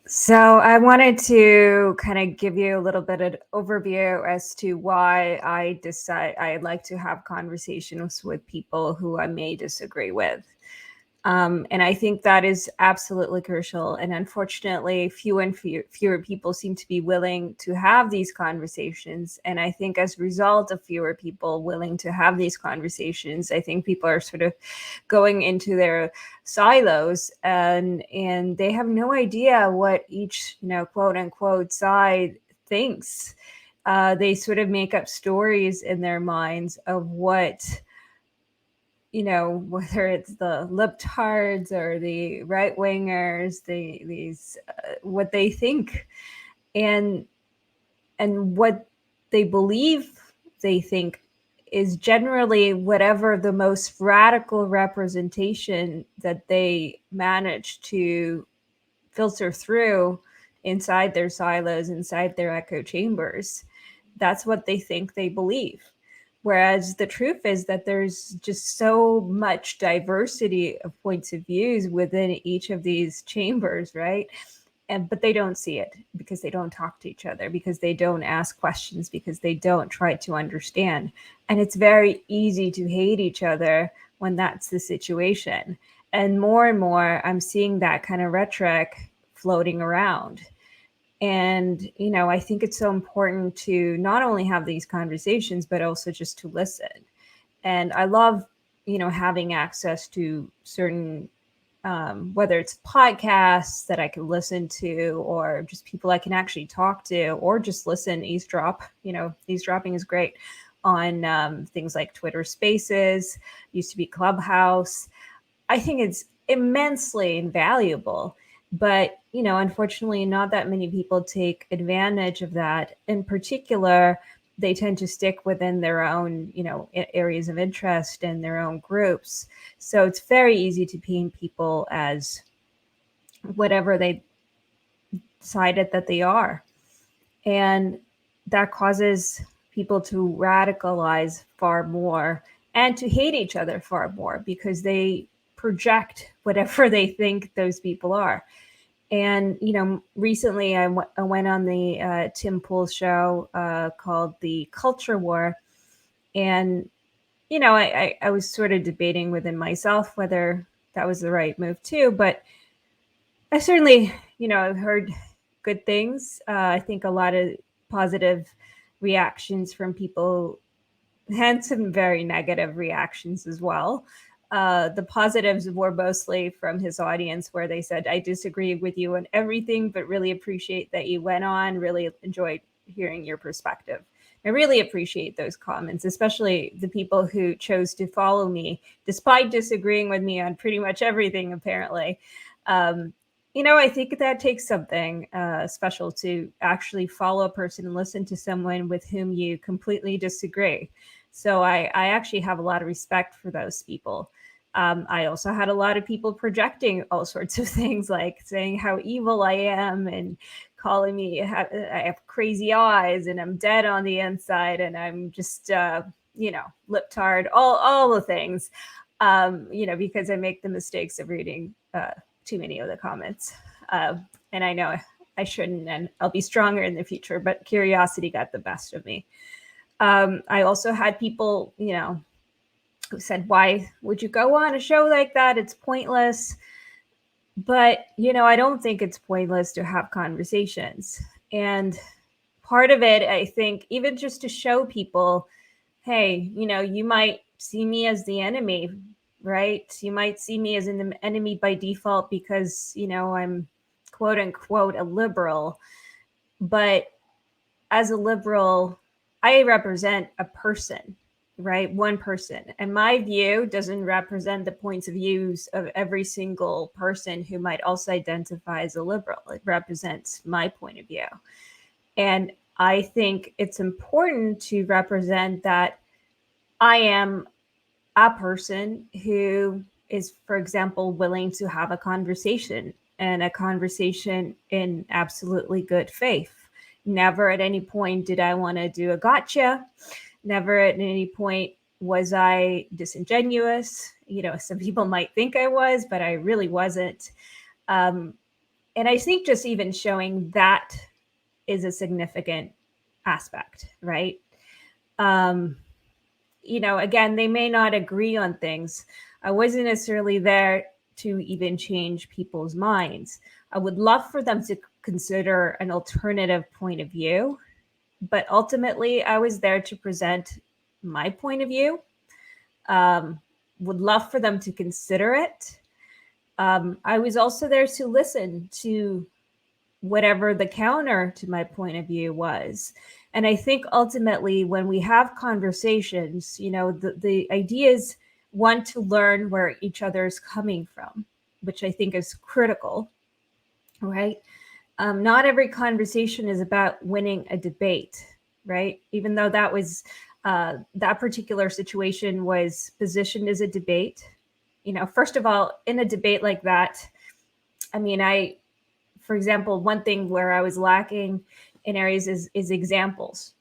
So I wanted to kind of give you a little bit of overview as to why I decide I like to have conversations with people who I may disagree with. And I think that is absolutely crucial. And unfortunately, fewer people seem to be willing to have these conversations. And I think as a result of fewer people willing to have these conversations, I think people are sort of going into their silos and they have no idea what each, quote unquote side thinks. They sort of make up stories in their minds of what, whether it's the libtards or the right wingers, these what they think and what they believe they think is generally whatever the most radical representation that they manage to filter through inside their silos, inside their echo chambers. That's what they think they believe. Whereas the truth is that there's just so much diversity of points of views within each of these chambers, right? But they don't see it because they don't talk to each other, because they don't ask questions, because they don't try to understand. And it's very easy to hate each other when that's the situation. And more I'm seeing that kind of rhetoric floating around. And I think it's so important to not only have these conversations but also just to listen. And I love having access to certain whether it's podcasts that I can listen to, or just people I can actually talk to, or just listen, eavesdrop. Eavesdropping is great on things like Twitter Spaces, used to be Clubhouse. I think it's immensely invaluable. But, unfortunately, not that many people take advantage of that. In particular, they tend to stick within their own, areas of interest and their own groups. So it's very easy to paint people as whatever they decided that they are. And that causes people to radicalize far more and to hate each other far more because they project whatever they think those people are. And recently I went on the Tim Pool show called The Culture War, and I was sort of debating within myself whether that was the right move too. But I certainly heard good things. I think a lot of positive reactions from people and some very negative reactions as well. The positives were mostly from his audience, where they said, I disagree with you on everything, but really appreciate that you went on, really enjoyed hearing your perspective. I really appreciate those comments, especially the people who chose to follow me despite disagreeing with me on pretty much everything, apparently. Um, I think that takes something special to actually follow a person and listen to someone with whom you completely disagree. So I actually have a lot of respect for those people. I also had a lot of people projecting all sorts of things, like saying how evil I am and calling me I have crazy eyes and I'm dead on the inside and I'm just lip tard, all the things, because I make the mistakes of reading too many of the comments, and I know I shouldn't, and I'll be stronger in the future. But curiosity got the best of me. I also had people, who said, why would you go on a show like that? It's pointless. But, I don't think it's pointless to have conversations. And part of it, I think, even just to show people, hey, you might see me as the enemy, right? You might see me as an enemy by default because, I'm quote unquote a liberal. But as a liberal, I represent a person, right? One person. And my view doesn't represent the points of views of every single person who might also identify as a liberal. It represents my point of view. And I think it's important to represent that I am a person who is, for example, willing to have a conversation, and a conversation in absolutely good faith. Never at any point did I want to do a gotcha. Never at any point was I disingenuous. Some people might think I was, but I really wasn't. Um, And I think just even showing that is a significant aspect, right? Um, again, they may not agree on things. I wasn't necessarily there to even change people's minds. I would love for them to consider an alternative point of view, but ultimately, I was there to present my point of view. Um, would love for them to consider it. I was also there to listen to whatever the counter to my point of view was. And I think ultimately, when we have conversations, the ideas want to learn where each other is coming from, which I think is critical, right? Not every conversation is about winning a debate, right? Even though that particular situation was positioned as a debate. First of all, in a debate like that, I mean, for example, one thing where I was lacking in areas is examples.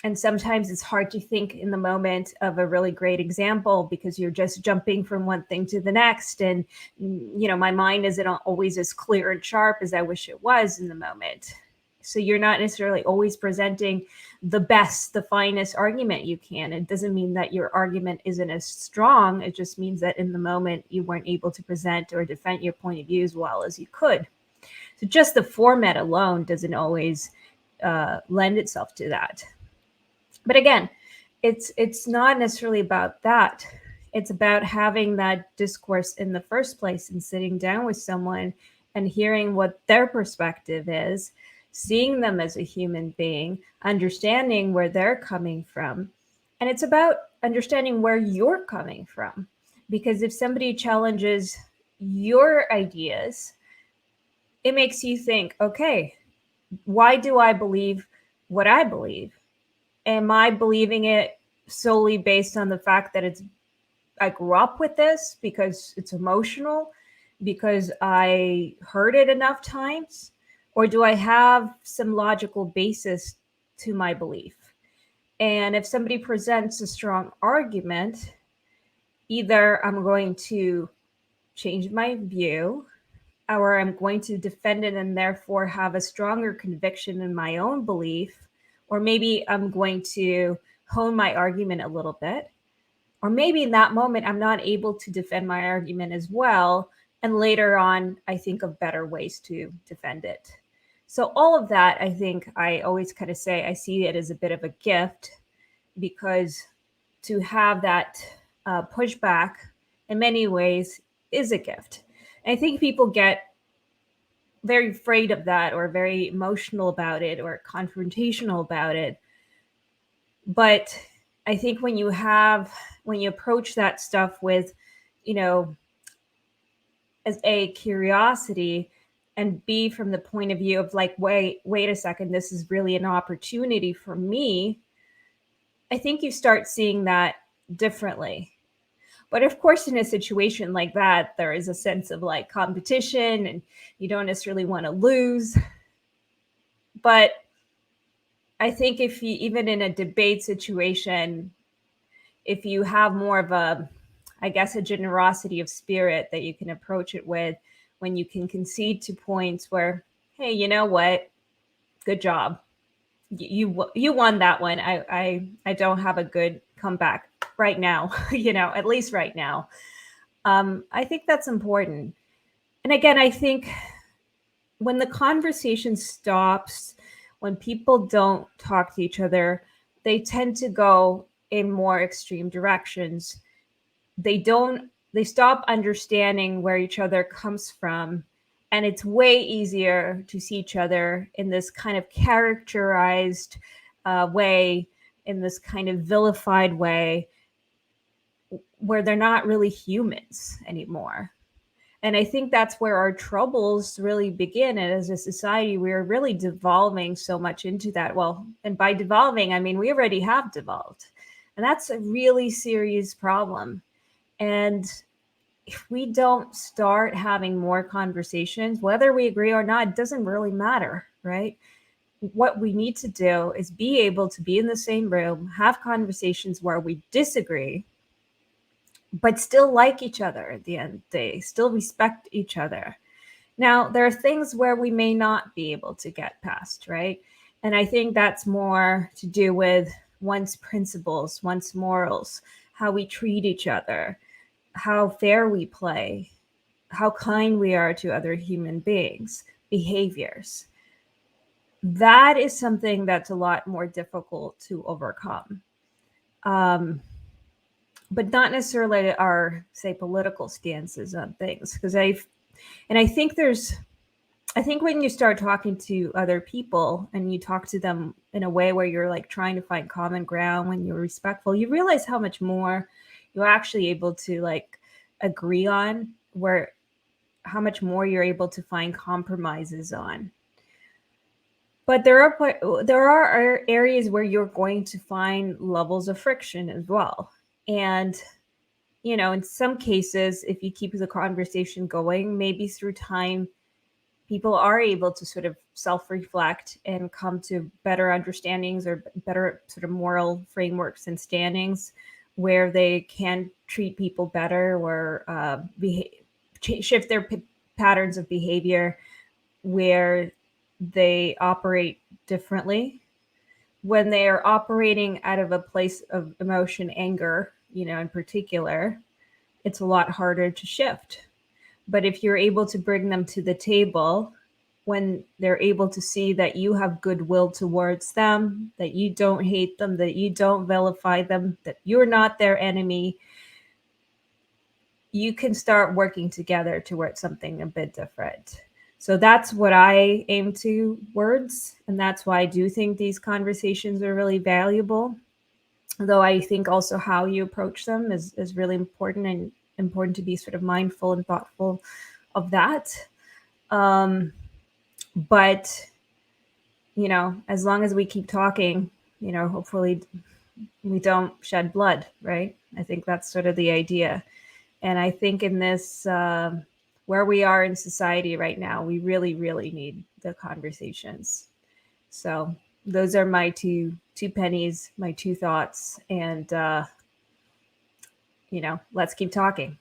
And sometimes it's hard to think in the moment of a really great example because you're just jumping from one thing to the next. And, my mind isn't always as clear and sharp as I wish it was in the moment. So you're not necessarily always presenting the best, the finest argument you can. It doesn't mean that your argument isn't as strong. It just means that in the moment you weren't able to present or defend your point of view as well as you could. So just the format alone doesn't always lend itself to that. But again, it's not necessarily about that. It's about having that discourse in the first place and sitting down with someone and hearing what their perspective is, seeing them as a human being, understanding where they're coming from. And it's about understanding where you're coming from. Because if somebody challenges your ideas, it makes you think, okay, why do I believe what I believe? Am I believing it solely based on the fact that I grew up with this because it's emotional, because I heard it enough times? Or do I have some logical basis to my belief? And if somebody presents a strong argument, either I'm going to change my view or I'm going to defend it and therefore have a stronger conviction in my own belief, or maybe I'm going to hone my argument a little bit, or maybe in that moment I'm not able to defend my argument as well, and later on I think of better ways to defend it. So all of that, I think I always kind of say I see it as a bit of a gift, because to have that pushback in many ways is a gift. And I think people get very afraid of that or very emotional about it or confrontational about it. But I think when you approach that stuff with, as a curiosity, and B, from the point of view of like, wait a second, this is really an opportunity for me, I think you start seeing that differently. But of course, in a situation like that, there is a sense of like competition and you don't necessarily want to lose. But I think if you, even in a debate situation, if you have more of a generosity of spirit that you can approach it with, when you can concede to points where, hey, you know what? Good job. You won that one. I don't have a good comeback right now, at least right now. I think that's important. And again, I think when the conversation stops, when people don't talk to each other, they tend to go in more extreme directions. They stop understanding where each other comes from. And it's way easier to see each other in this kind of characterized way, in this kind of vilified way, where they're not really humans anymore. And I think that's where our troubles really begin. And as a society, we're really devolving so much into that. Well, and by devolving, I mean, we already have devolved. And that's a really serious problem. And if we don't start having more conversations, whether we agree or not, it doesn't really matter, right? What we need to do is be able to be in the same room, have conversations where we disagree, but still like each other at the end of the day, still respect each other. Now, there are things where we may not be able to get past, right? And I think that's more to do with one's principles, one's morals, how we treat each other, how fair we play, how kind we are to other human beings, behaviors. That is something that's a lot more difficult to overcome. Um, but not necessarily our, say, political stances on things. And I think when you start talking to other people and you talk to them in a way where you're like trying to find common ground, when you're respectful, you realize how much more you're actually able to like agree on, where how much more you're able to find compromises on. But there are areas where you're going to find levels of friction as well. And in some cases, if you keep the conversation going, maybe through time people are able to sort of self-reflect and come to better understandings or better sort of moral frameworks and standings where they can treat people better or shift their patterns of behavior, where they operate differently. When they are operating out of a place of emotion, anger, in particular, it's a lot harder to shift. But if you're able to bring them to the table, when they're able to see that you have goodwill towards them, that you don't hate them, that you don't vilify them, that you're not their enemy, you can start working together towards something a bit different. So that's what I aim towards. And that's why I do think these conversations are really valuable. Though I think also how you approach them is really important, and important to be sort of mindful and thoughtful of that. Um, but, as long as we keep talking, hopefully we don't shed blood, right? I think that's sort of the idea. And I think in this, where we are in society right now, we really, really need the conversations. So those are my two pennies, my two thoughts, and let's keep talking.